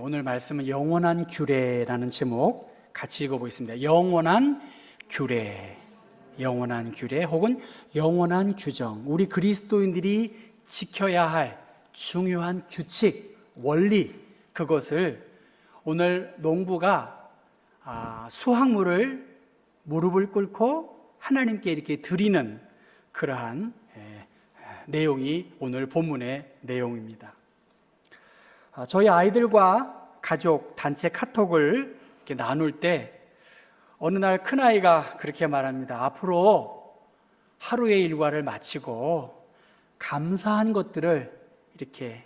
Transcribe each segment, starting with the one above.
오늘 말씀은 영원한 규례라는 제목 같이 읽어보겠습니다. 영원한 규례, 영원한 규례 혹은 영원한 규정, 우리 그리스도인들이 지켜야 할 중요한 규칙, 원리, 그것을 오늘 농부가 수확물을 무릎을 꿇고 하나님께 이렇게 드리는 그러한 내용이 오늘 본문의 내용입니다. 저희 아이들과 가족 단체 카톡을 이렇게 나눌 때 어느 날 큰아이가 그렇게 말합니다. 앞으로 하루의 일과를 마치고 감사한 것들을 이렇게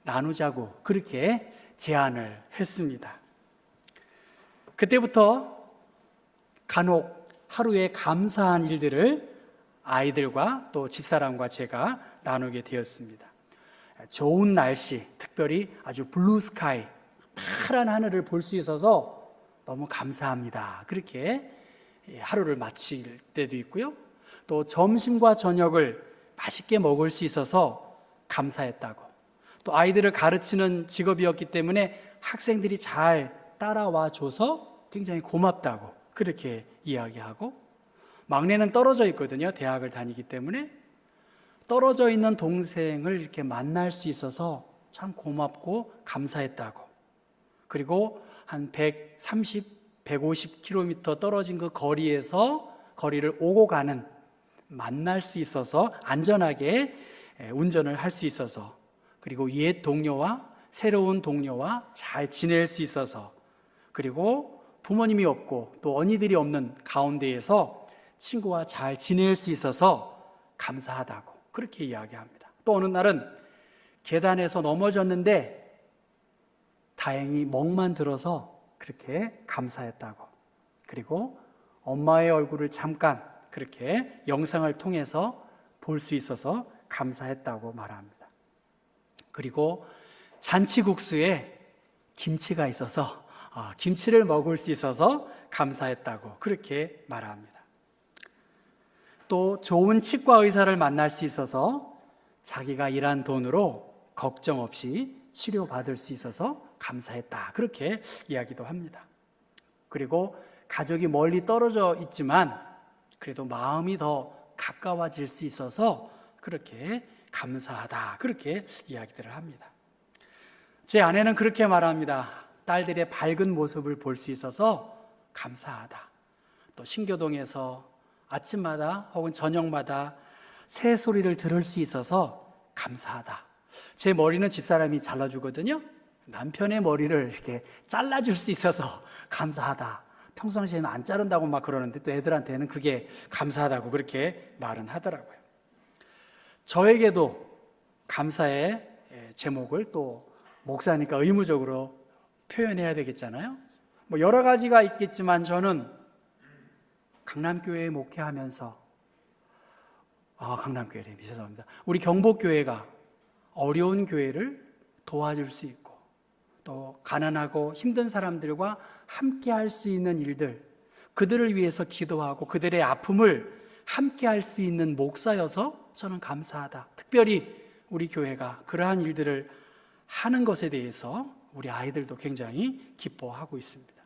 나누자고 그렇게 제안을 했습니다. 그때부터 간혹 하루에 감사한 일들을 아이들과 또 집사람과 제가 나누게 되었습니다. 좋은 날씨, 특별히 아주 블루 스카이, 파란 하늘을 볼 수 있어서 너무 감사합니다. 그렇게 하루를 마칠 때도 있고요. 또 점심과 저녁을 맛있게 먹을 수 있어서 감사했다고. 또 아이들을 가르치는 직업이었기 때문에 학생들이 잘 따라와 줘서 굉장히 고맙다고 그렇게 이야기하고, 막내는 떨어져 있거든요. 대학을 다니기 때문에 떨어져 있는 동생을 이렇게 만날 수 있어서 참 고맙고 감사했다고. 그리고 한 130, 150km 떨어진 그 거리를 오고 가는, 만날 수 있어서 안전하게 운전을 할 수 있어서, 그리고 옛 동료와 새로운 동료와 잘 지낼 수 있어서, 그리고 부모님이 없고 또 언니들이 없는 가운데에서 친구와 잘 지낼 수 있어서 감사하다고 그렇게 이야기합니다. 또 어느 날은 계단에서 넘어졌는데 다행히 멍만 들어서 그렇게 감사했다고. 그리고 엄마의 얼굴을 잠깐 그렇게 영상을 통해서 볼 수 있어서 감사했다고 말합니다. 그리고 잔치국수에 김치가 있어서 김치를 먹을 수 있어서 감사했다고 그렇게 말합니다. 또 좋은 치과 의사를 만날 수 있어서 자기가 일한 돈으로 걱정 없이 치료받을 수 있어서 감사했다 그렇게 이야기도 합니다. 그리고 가족이 멀리 떨어져 있지만 그래도 마음이 더 가까워질 수 있어서 그렇게 감사하다 그렇게 이야기들을 합니다. 제 아내는 그렇게 말합니다. 딸들의 밝은 모습을 볼 수 있어서 감사하다. 또 신교동에서 아침마다 혹은 저녁마다 새 소리를 들을 수 있어서 감사하다. 제 머리는 집사람이 잘라주거든요. 남편의 머리를 이렇게 잘라줄 수 있어서 감사하다. 평상시에는 안 자른다고 막 그러는데 또 애들한테는 그게 감사하다고 그렇게 말은 하더라고요. 저에게도 감사의 제목을 또 목사니까 의무적으로 표현해야 되겠잖아요. 뭐 여러 가지가 있겠지만 저는 강남교회에 목회하면서 강남교회래 죄송합니다. 우리 경복교회가 어려운 교회를 도와줄 수 있고 또 가난하고 힘든 사람들과 함께 할 수 있는 일들, 그들을 위해서 기도하고 그들의 아픔을 함께 할 수 있는 목사여서 저는 감사하다. 특별히 우리 교회가 그러한 일들을 하는 것에 대해서 우리 아이들도 굉장히 기뻐하고 있습니다.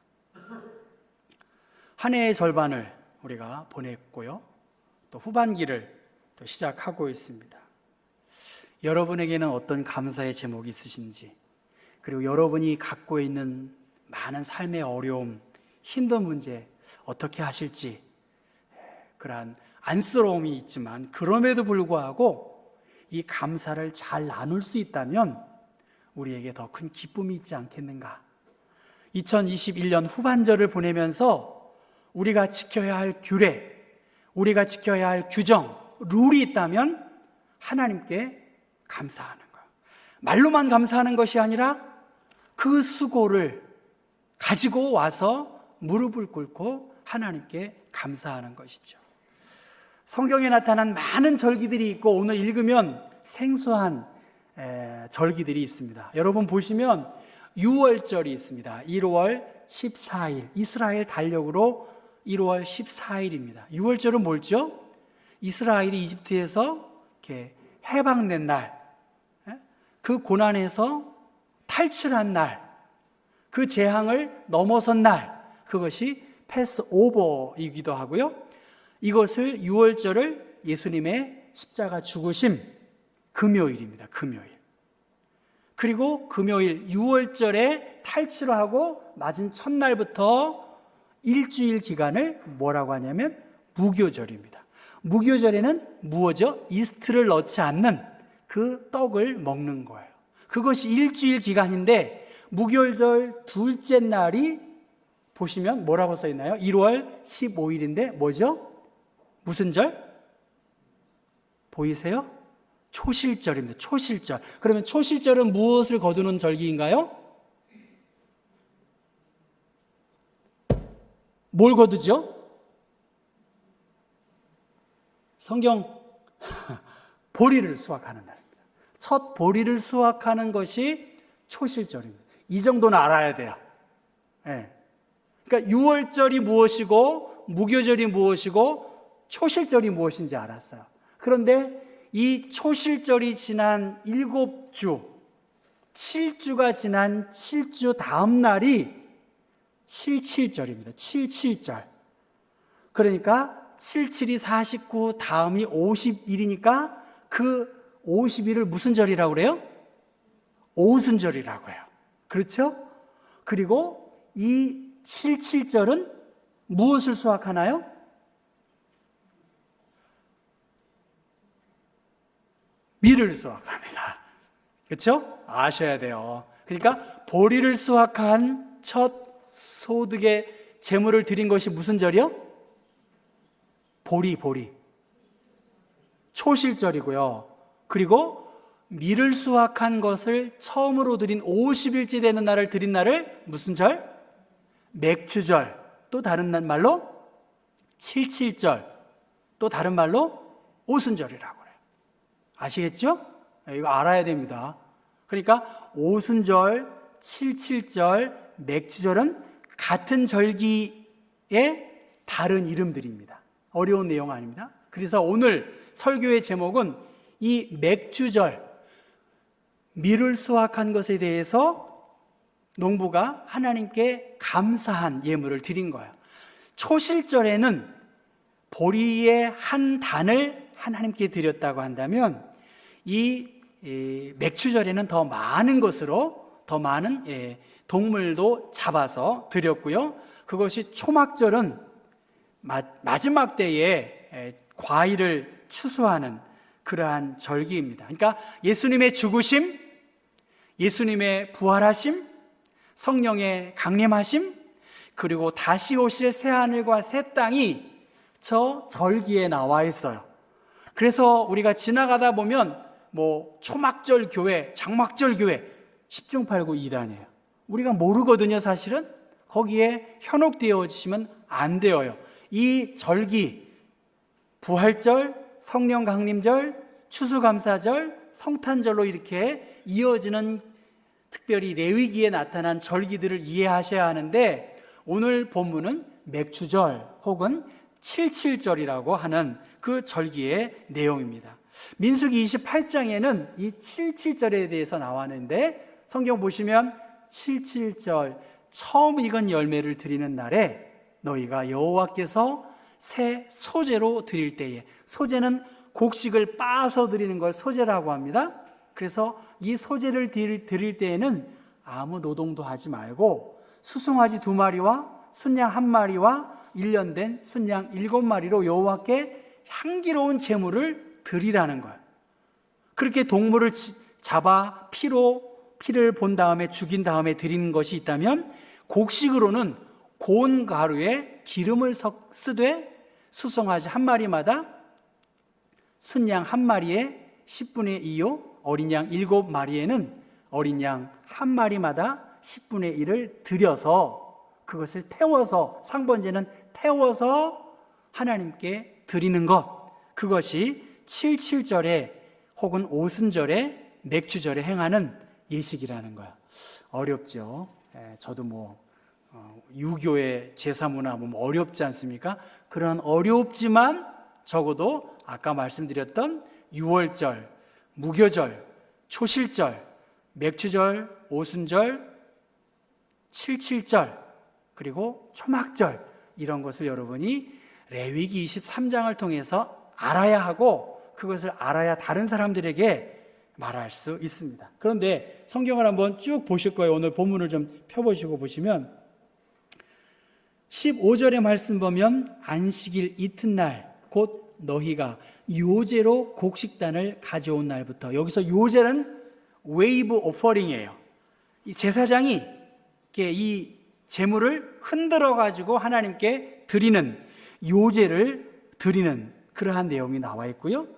한 해의 절반을 우리가 보냈고요. 또 후반기를 또 시작하고 있습니다. 여러분에게는 어떤 감사의 제목이 있으신지, 그리고 여러분이 갖고 있는 많은 삶의 어려움, 힘든 문제 어떻게 하실지, 그러한 안쓰러움이 있지만 그럼에도 불구하고 이 감사를 잘 나눌 수 있다면 우리에게 더 큰 기쁨이 있지 않겠는가. 2021년 후반절을 보내면서 우리가 지켜야 할 규례, 우리가 지켜야 할 규정, 룰이 있다면 하나님께 감사하는 거예요. 말로만 감사하는 것이 아니라 그 수고를 가지고 와서 무릎을 꿇고 하나님께 감사하는 것이죠. 성경에 나타난 많은 절기들이 있고 오늘 읽으면 생소한 절기들이 있습니다. 여러분 보시면 6월절이 있습니다. 1월 14일 이스라엘 달력으로 1월 14일입니다. 6월절은 뭐죠? 이스라엘이 이집트에서 이렇게 해방된 날, 그 고난에서 탈출한 날, 그 재앙을 넘어선 날, 그것이 패스오버이기도 하고요. 이것을 유월절을 예수님의 십자가 죽으심 금요일입니다. 금요일. 그리고 금요일 유월절에 탈출하고 맞은 첫날부터 일주일 기간을 뭐라고 하냐면 무교절입니다. 무교절에는 무엇이죠? 이스트를 넣지 않는 그 떡을 먹는 거예요. 그것이 일주일 기간인데 무교절 둘째 날이 보시면 뭐라고 써 있나요? 1월 15일인데 뭐죠? 무슨 절? 보이세요? 초실절입니다. 초실절. 그러면 초실절은 무엇을 거두는 절기인가요? 뭘 거두죠? 성경 보리를 수확하는 날입니다. 첫 보리를 수확하는 것이 초실절입니다. 이 정도는 알아야 돼요. 네. 그러니까 유월절이 무엇이고 무교절이 무엇이고 초실절이 무엇인지 알았어요. 그런데 이 초실절이 지난 7주, 7주가 지난 7주 다음 날이 77절입니다. 77절. 그러니까 77이 49, 다음이 50일이니까 그 50일을 무슨 절이라고 그래요? 오순절이라고 해요. 그렇죠? 그리고 이 77절은 무엇을 수확하나요? 밀을 수확합니다. 그렇죠? 아셔야 돼요. 그러니까 보리를 수확한 첫 소득의 제물을 드린 것이 무슨 절이요? 보리. 초실절이고요. 그리고 밀을 수확한 것을 처음으로 드린 50일째 되는 날을 드린 날을 무슨 절? 맥주절. 또 다른 말로 77절. 또 다른 말로 오순절이라고 해요. 아시겠죠? 이거 알아야 됩니다. 그러니까 오순절, 77절, 맥주절은 같은 절기의 다른 이름들입니다. 어려운 내용 아닙니다. 그래서 오늘 설교의 제목은 이 맥주절, 밀을 수확한 것에 대해서 농부가 하나님께 감사한 예물을 드린 거예요. 초실절에는 보리의 한 단을 하나님께 드렸다고 한다면 이 맥주절에는 더 많은 것으로 더 많은 동물도 잡아서 드렸고요. 그것이 초막절은 마지막 때에 과일을 추수하는 그러한 절기입니다. 그러니까 예수님의 죽으심, 예수님의 부활하심, 성령의 강림하심, 그리고 다시 오실 새하늘과 새 땅이 저 절기에 나와 있어요. 그래서 우리가 지나가다 보면 초막절 교회, 장막절 교회 10중 8구 2단이에요. 우리가 모르거든요. 사실은 거기에 현혹되어지시면 안 되어요. 이 절기, 부활절, 성령 강림절, 추수감사절, 성탄절로 이렇게 이어지는 특별히 레위기에 나타난 절기들을 이해하셔야 하는데 오늘 본문은 맥주절 혹은 77절이라고 하는 그 절기의 내용입니다. 민수기 28장에는 이 77절에 대해서 나왔는데 성경 보시면 77절 처음 익은 열매를 드리는 날에 너희가 여호와께서 새 소제로 드릴 때에, 소제는 곡식을 빻아서 드리는 걸 소제라고 합니다. 그래서 이 소제를 드릴 때에는 아무 노동도 하지 말고 수송아지 2마리와 순양 1마리와 1년 된 순양 7마리로 여호와께 향기로운 제물을 드리라는 거예요. 그렇게 동물을 잡아 피를 본 다음에 죽인 다음에 드리는 것이 있다면 곡식으로는 고운 가루에 기름을 쓰되 수송아지 1마리마다 순양 1마리에 10분의 2요 어린 양 7마리에는 어린 양 1마리마다 10분의 1을 드려서 그것을 태워서 상번제는 태워서 하나님께 드리는 것, 그것이 77절에 혹은 오순절에 맥주절에 행하는 예식이라는 거야. 어렵죠. 저도 유교의 제사문화 어렵지 않습니까? 그런 어렵지만 적어도 아까 말씀드렸던 유월절, 무교절, 초실절, 맥주절, 오순절, 77절 그리고 초막절 이런 것을 여러분이 레위기 23장을 통해서 알아야 하고 그것을 알아야 다른 사람들에게 말할 수 있습니다. 그런데 성경을 한번 쭉 보실 거예요. 오늘 본문을 좀 펴보시고 보시면 15절의 말씀 보면 안식일 이튿날 곧 너희가 요제로 곡식단을 가져온 날부터, 여기서 요제는 웨이브 오퍼링이에요. 이 제사장이 이 제물을 흔들어 가지고 하나님께 드리는, 요제를 드리는 그러한 내용이 나와 있고요.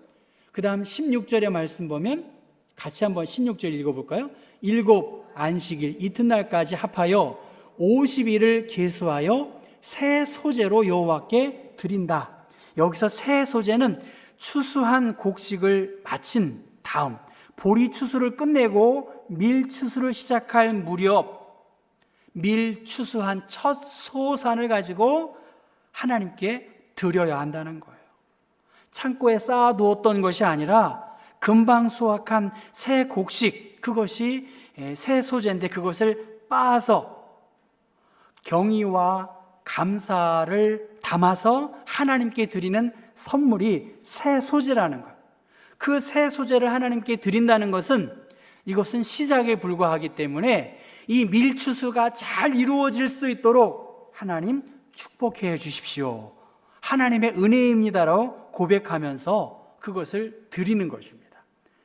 그 다음 16절의 말씀 보면 같이 한번 16절 읽어볼까요? 일곱 안식일 이튿날까지 합하여 50일을 계수하여 새 소제로 여호와께 드린다. 여기서 새 소제는 추수한 곡식을 마친 다음 보리 추수를 끝내고 밀 추수를 시작할 무렵 밀 추수한 첫 소산을 가지고 하나님께 드려야 한다는 거예요. 창고에 쌓아두었던 것이 아니라 금방 수확한 새 곡식, 그것이 새 소재인데 그것을 빻아서 경의와 감사를 담아서 하나님께 드리는 선물이 새 소재라는 거예요. 그 새 소재를 하나님께 드린다는 것은 이것은 시작에 불과하기 때문에 이 밀추수가 잘 이루어질 수 있도록 하나님 축복해 주십시오, 하나님의 은혜입니다라고 고백하면서 그것을 드리는 것입니다.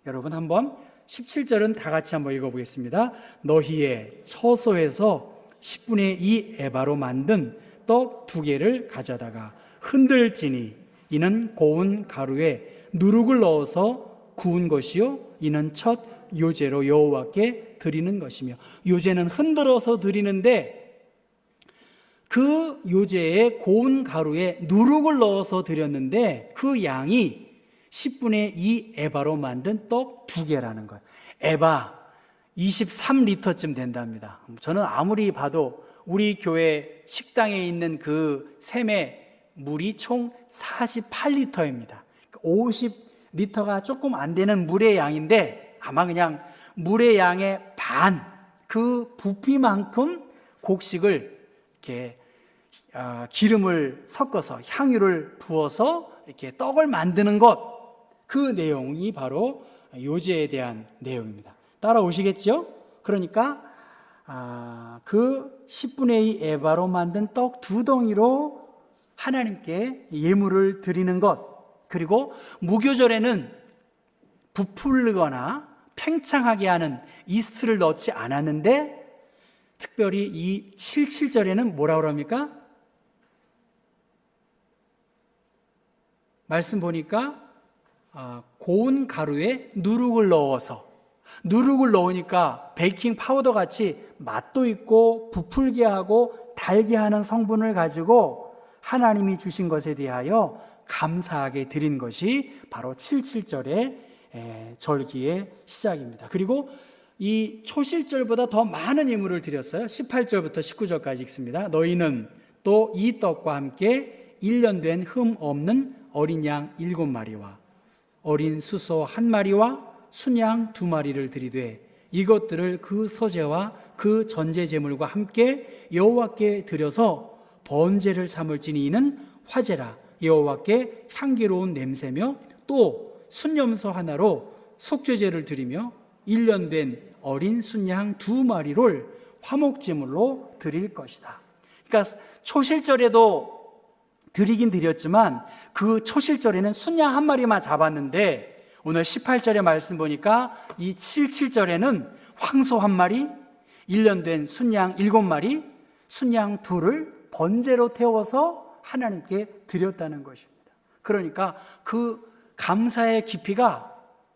여러분 한번 17절은 다 같이 한번 읽어보겠습니다. 너희의 처소에서 10분의 2 에바로 만든 떡 2개를 가져다가 흔들지니 이는 고운 가루에 누룩을 넣어서 구운 것이요 이는 첫 요제로 여호와께 드리는 것이며, 요제는 흔들어서 드리는데 그 요제에 고운 가루에 누룩을 넣어서 드렸는데 그 양이 10분의 2 에바로 만든 떡 2개라는 거예요. 에바 23리터쯤 된답니다. 저는 아무리 봐도 우리 교회 식당에 있는 그 샘의 물이 총 48리터입니다. 50리터가 조금 안 되는 물의 양인데 아마 그냥 물의 양의 반, 그 부피만큼 곡식을 이렇게 기름을 섞어서 향유를 부어서 이렇게 떡을 만드는 것, 그 내용이 바로 요제에 대한 내용입니다. 따라오시겠죠? 그러니까 그 10분의 2 에바로 만든 떡 2덩이로 하나님께 예물을 드리는 것, 그리고 무교절에는 부풀거나 팽창하게 하는 이스트를 넣지 않았는데 특별히 이 77절에는 뭐라고 그럽니까? 말씀 보니까 고운 가루에 누룩을 넣어서, 누룩을 넣으니까 베이킹 파우더 같이 맛도 있고 부풀게 하고 달게 하는 성분을 가지고 하나님이 주신 것에 대하여 감사하게 드린 것이 바로 77절의 절기의 시작입니다. 그리고 이 초실절보다 더 많은 예물을 드렸어요. 18절부터 19절까지 읽습니다. 너희는 또 이 떡과 함께 1년 된 흠 없는 어린 양 7마리와 어린 수소 1마리와 순양 2마리를 드리되 이것들을 그 소제와 그 전제 제물과 함께 여호와께 드려서 번제를 삼을지니 이는 화제라 여호와께 향기로운 냄새며 또 순염소 하나로 속죄제를 드리며 1년 된 어린 순양 2마리를 화목제물로 드릴 것이다. 그러니까 초실절에도 드리긴 드렸지만 그 초실절에는 순양 1마리만 잡았는데 오늘 18절의 말씀 보니까 이 77절에는 황소 1마리, 1년 된 순양 7마리, 순양 2를 번제로 태워서 하나님께 드렸다는 것입니다. 그러니까 그 감사의 깊이가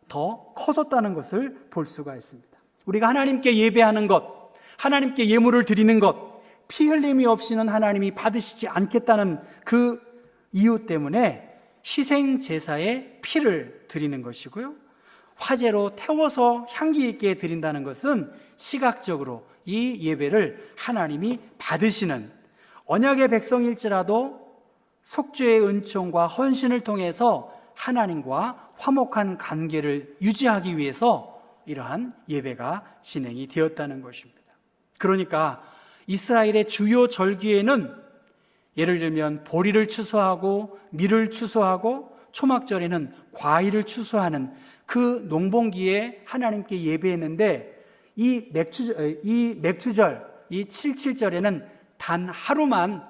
더 커졌다는 것을 볼 수가 있습니다. 우리가 하나님께 예배하는 것, 하나님께 예물을 드리는 것, 피 흘림이 없이는 하나님이 받으시지 않겠다는 그 이유 때문에 희생 제사에 피를 드리는 것이고요, 화제로 태워서 향기 있게 드린다는 것은 시각적으로 이 예배를 하나님이 받으시는, 언약의 백성일지라도 속죄의 은총과 헌신을 통해서 하나님과 화목한 관계를 유지하기 위해서 이러한 예배가 진행이 되었다는 것입니다. 그러니까 이스라엘의 주요 절기에는 예를 들면 보리를 추수하고 밀을 추수하고 초막절에는 과일을 추수하는 그 농번기에 하나님께 예배했는데 이 맥추절, 이 77절에는 단 하루만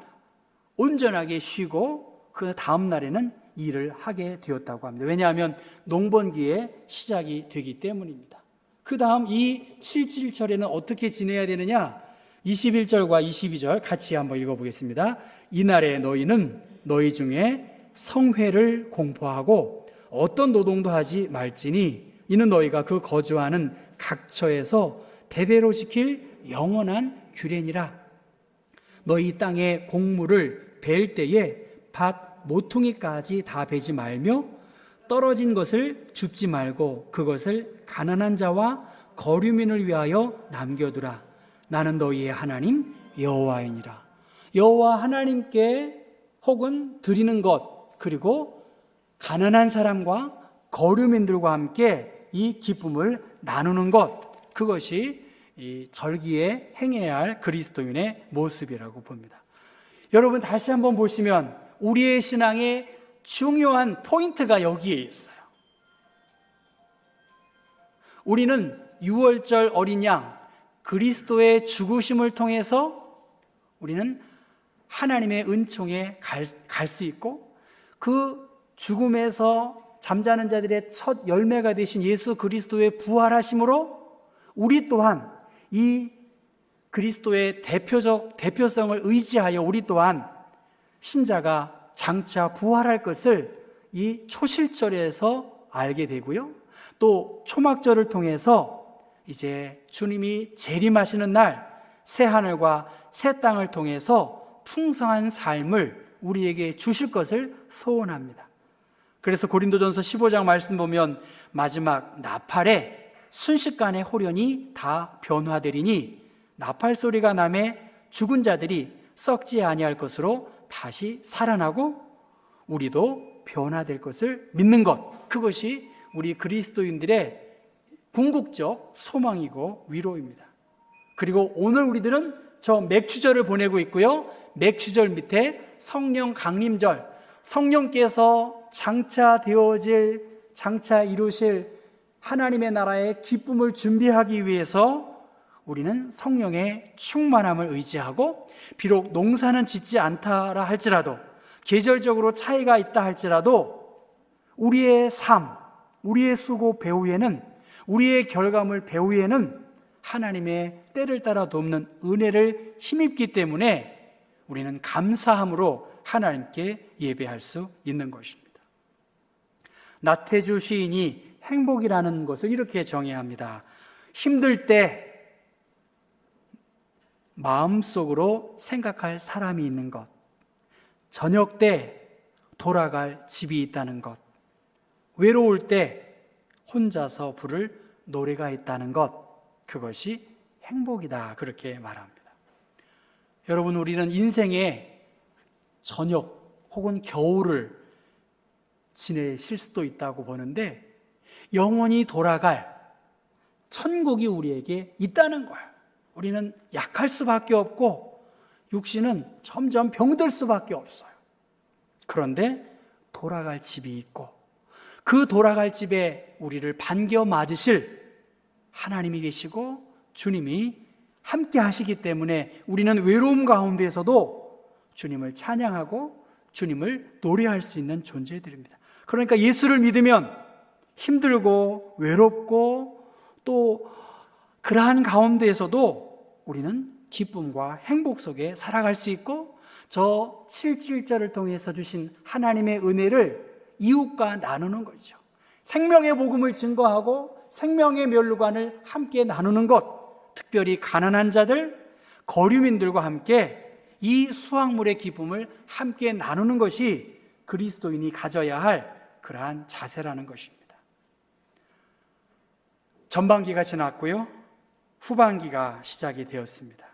온전하게 쉬고 그 다음 날에는 일을 하게 되었다고 합니다. 왜냐하면 농번기에 시작이 되기 때문입니다. 그 다음 이 77절에는 어떻게 지내야 되느냐? 21절과 22절 같이 한번 읽어보겠습니다. 이날에 너희는 너희 중에 성회를 공포하고 어떤 노동도 하지 말지니 이는 너희가 그 거주하는 각처에서 대대로 지킬 영원한 규례니라. 너희 땅의 곡물을 벨 때에 밭 모퉁이까지 다 베지 말며 떨어진 것을 줍지 말고 그것을 가난한 자와 거류민을 위하여 남겨두라. 나는 너희의 하나님 여호와이니라. 여호와 하나님께 혹은 드리는 것, 그리고 가난한 사람과 거류민들과 함께 이 기쁨을 나누는 것, 그것이 이 절기에 행해야 할 그리스도인의 모습이라고 봅니다. 여러분 다시 한번 보시면 우리의 신앙의 중요한 포인트가 여기에 있어요. 우리는 유월절 어린 양 그리스도의 죽으심을 통해서 우리는 하나님의 은총에 갈 수 있고, 그 죽음에서 잠자는 자들의 첫 열매가 되신 예수 그리스도의 부활하심으로 우리 또한 이 그리스도의 대표성을 의지하여 우리 또한 신자가 장차 부활할 것을 이 초실절에서 알게 되고요, 또 초막절을 통해서 이제 주님이 재림하시는 날 새 하늘과 새 땅을 통해서 풍성한 삶을 우리에게 주실 것을 소원합니다. 그래서 고린도전서 15장 말씀 보면 마지막 나팔에 순식간에 호련이 다 변화되리니 나팔 소리가 나매 죽은 자들이 썩지 아니할 것으로 다시 살아나고 우리도 변화될 것을 믿는 것, 그것이 우리 그리스도인들의 궁극적 소망이고 위로입니다. 그리고 오늘 우리들은 저 맥추절을 보내고 있고요, 맥추절 밑에 성령 강림절, 성령께서 장차 이루실 하나님의 나라의 기쁨을 준비하기 위해서 우리는 성령의 충만함을 의지하고, 비록 농사는 짓지 않다라 할지라도, 계절적으로 차이가 있다 할지라도 우리의 삶, 우리의 수고 배후에는, 우리의 결과물 배후에는 하나님의 때를 따라 돕는 은혜를 힘입기 때문에 우리는 감사함으로 하나님께 예배할 수 있는 것입니다. 나태주 시인이 행복이라는 것을 이렇게 정의합니다. 힘들 때 마음속으로 생각할 사람이 있는 것, 저녁 때 돌아갈 집이 있다는 것, 외로울 때 혼자서 부를 노래가 있다는 것, 그것이 행복이다, 그렇게 말합니다. 여러분, 우리는 인생의 저녁 혹은 겨울을 지내실 수도 있다고 보는데 영원히 돌아갈 천국이 우리에게 있다는 거예요. 우리는 약할 수밖에 없고 육신은 점점 병들 수밖에 없어요. 그런데 돌아갈 집이 있고 그 돌아갈 집에 우리를 반겨 맞으실 하나님이 계시고 주님이 함께 하시기 때문에 우리는 외로움 가운데에서도 주님을 찬양하고 주님을 노래할 수 있는 존재들입니다. 그러니까 예수를 믿으면 힘들고 외롭고 또 그러한 가운데에서도 우리는 기쁨과 행복 속에 살아갈 수 있고, 저 77절을 통해서 주신 하나님의 은혜를 이웃과 나누는 거죠. 생명의 복음을 증거하고 생명의 멸류관을 함께 나누는 것, 특별히 가난한 자들, 거류민들과 함께 이 수확물의 기쁨을 함께 나누는 것이 그리스도인이 가져야 할 그러한 자세라는 것입니다. 전반기가 지났고요, 후반기가 시작이 되었습니다.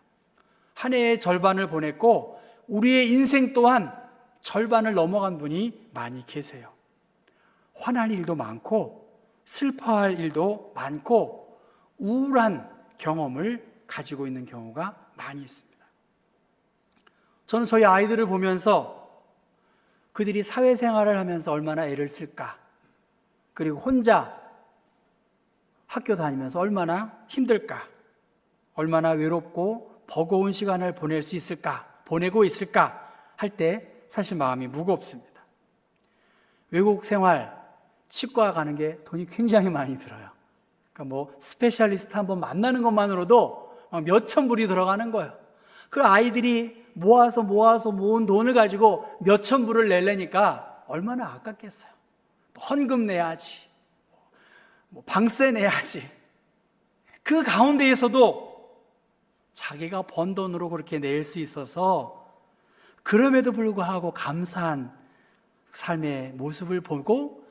한 해의 절반을 보냈고 우리의 인생 또한 절반을 넘어간 분이 많이 계세요. 화날 일도 많고 슬퍼할 일도 많고 우울한 경험을 가지고 있는 경우가 많이 있습니다. 저는 저희 아이들을 보면서 그들이 사회생활을 하면서 얼마나 애를 쓸까, 그리고 혼자 학교 다니면서 얼마나 힘들까, 얼마나 외롭고 버거운 시간을 보내고 있을까 할 때 사실 마음이 무겁습니다. 외국 생활, 치과 가는 게 돈이 굉장히 많이 들어요. 그러니까 뭐 스페셜리스트 한번 만나는 것만으로도 몇천 불이 들어가는 거예요. 그 아이들이 모아서 모은 돈을 가지고 몇천 불을 내려니까 얼마나 아깝겠어요. 헌금 내야지, 방세 내야지. 그 가운데에서도 자기가 번 돈으로 그렇게 낼 수 있어서 그럼에도 불구하고 감사한 삶의 모습을 보고,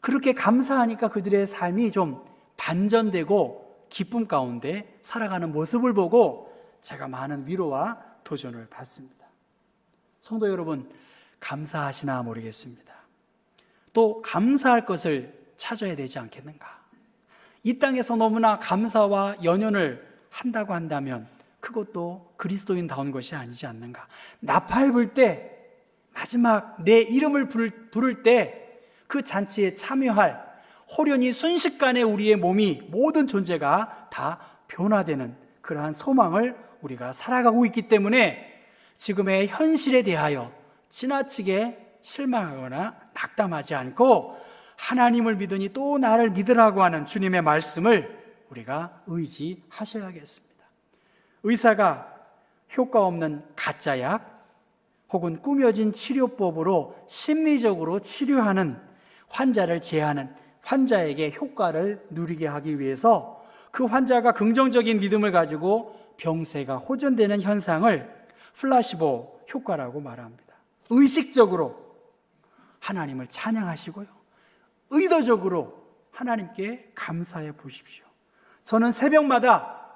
그렇게 감사하니까 그들의 삶이 좀 반전되고 기쁨 가운데 살아가는 모습을 보고 제가 많은 위로와 도전을 받습니다. 성도 여러분, 감사하시나 모르겠습니다. 또 감사할 것을 찾아야 되지 않겠는가? 이 땅에서 너무나 감사와 연연을 한다고 한다면 그것도 그리스도인다운 것이 아니지 않는가? 나팔 불 때, 마지막 내 이름을 부를 때 그 잔치에 참여할, 호련히 순식간에 우리의 몸이, 모든 존재가 다 변화되는 그러한 소망을 우리가 살아가고 있기 때문에 지금의 현실에 대하여 지나치게 실망하거나 낙담하지 않고 하나님을 믿으니 또 나를 믿으라고 하는 주님의 말씀을 우리가 의지하셔야겠습니다. 의사가 효과 없는 가짜약 혹은 꾸며진 치료법으로 심리적으로 치료하는 환자를 제하는, 환자에게 효과를 누리게 하기 위해서 그 환자가 긍정적인 믿음을 가지고 병세가 호전되는 현상을 플라시보 효과라고 말합니다. 의식적으로 하나님을 찬양하시고요, 의도적으로 하나님께 감사해 보십시오. 저는 새벽마다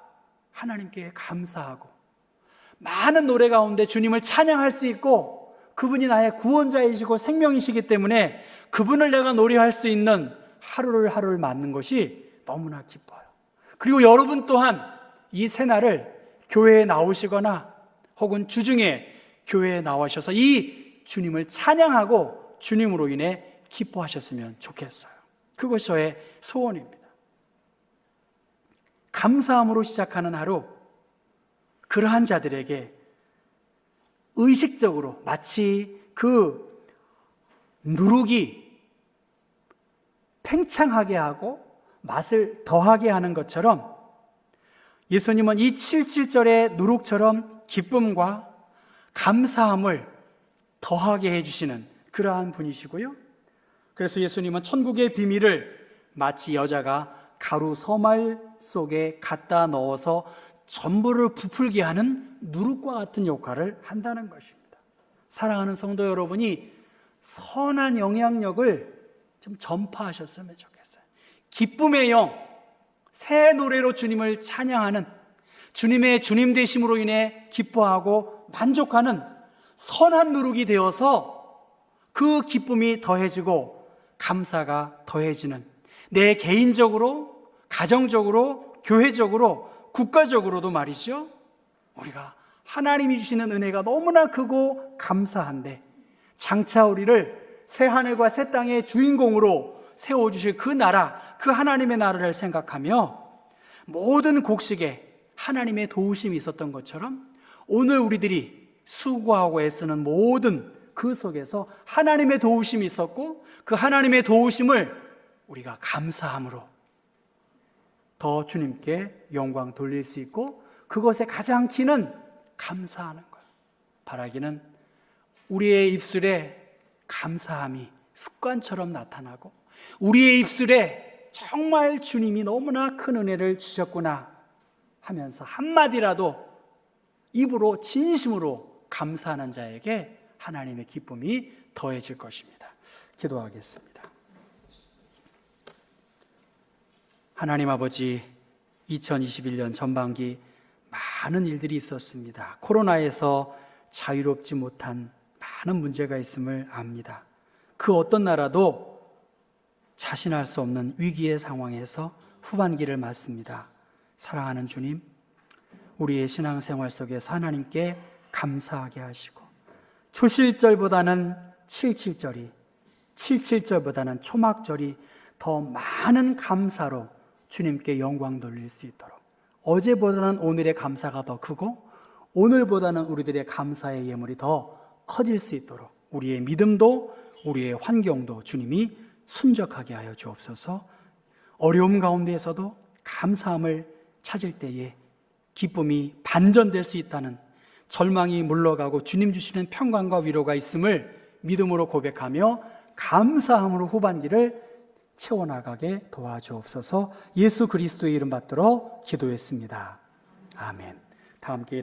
하나님께 감사하고 많은 노래 가운데 주님을 찬양할 수 있고, 그분이 나의 구원자이시고 생명이시기 때문에 그분을 내가 노래할 수 있는 하루를 맞는 것이 너무나 기뻐요. 그리고 여러분 또한 이 새날을 교회에 나오시거나 혹은 주중에 교회에 나오셔서 이 주님을 찬양하고 주님으로 인해 기뻐하셨으면 좋겠어요. 그것이 저의 소원입니다. 감사함으로 시작하는 하루, 그러한 자들에게 의식적으로 마치 그 누룩이 팽창하게 하고 맛을 더하게 하는 것처럼 예수님은 이 77절의 누룩처럼 기쁨과 감사함을 더하게 해주시는 그러한 분이시고요. 그래서 예수님은 천국의 비밀을 마치 여자가 가루 서말 속에 갖다 넣어서 전부를 부풀게 하는 누룩과 같은 역할을 한다는 것입니다. 사랑하는 성도 여러분이 선한 영향력을 좀 전파하셨으면 좋겠어요. 기쁨의 영, 새 노래로 주님을 찬양하는, 주님의 주님 되심으로 인해 기뻐하고 만족하는 선한 누룩이 되어서 그 기쁨이 더해지고 감사가 더해지는, 내 개인적으로, 가정적으로, 교회적으로, 국가적으로도 말이죠, 우리가 하나님이 주시는 은혜가 너무나 크고 감사한데 장차 우리를 새 하늘과 새 땅의 주인공으로 세워주실 그 나라, 그 하나님의 나라를 생각하며 모든 곡식에 하나님의 도우심이 있었던 것처럼 오늘 우리들이 수고하고 애쓰는 모든 그 속에서 하나님의 도우심이 있었고, 그 하나님의 도우심을 우리가 감사함으로 더 주님께 영광 돌릴 수 있고, 그것의 가장 키는 감사하는 거예요. 바라기는 우리의 입술에 감사함이 습관처럼 나타나고, 우리의 입술에 정말 주님이 너무나 큰 은혜를 주셨구나 하면서 한마디라도 입으로 진심으로 감사하는 자에게 하나님의 기쁨이 더해질 것입니다. 기도하겠습니다. 하나님 아버지, 2021년 전반기 많은 일들이 있었습니다. 코로나에서 자유롭지 못한 많은 문제가 있음을 압니다. 그 어떤 나라도 자신할 수 없는 위기의 상황에서 후반기를 맞습니다. 사랑하는 주님, 우리의 신앙생활 속에서 하나님께 감사하게 하시고 초실절보다는 77절이, 77절보다는 초막절이 더 많은 감사로 주님께 영광 돌릴 수 있도록, 어제보다는 오늘의 감사가 더 크고 오늘보다는 우리들의 감사의 예물이 더 커질 수 있도록 우리의 믿음도 우리의 환경도 주님이 순적하게 하여 주옵소서. 어려움 가운데에서도 감사함을 찾을 때에 기쁨이 반전될 수 있다는, 절망이 물러가고 주님 주시는 평강과 위로가 있음을 믿음으로 고백하며 감사함으로 후반기를 채워나가게 도와주옵소서. 예수 그리스도의 이름 받들어 기도했습니다. 아멘. 다 함께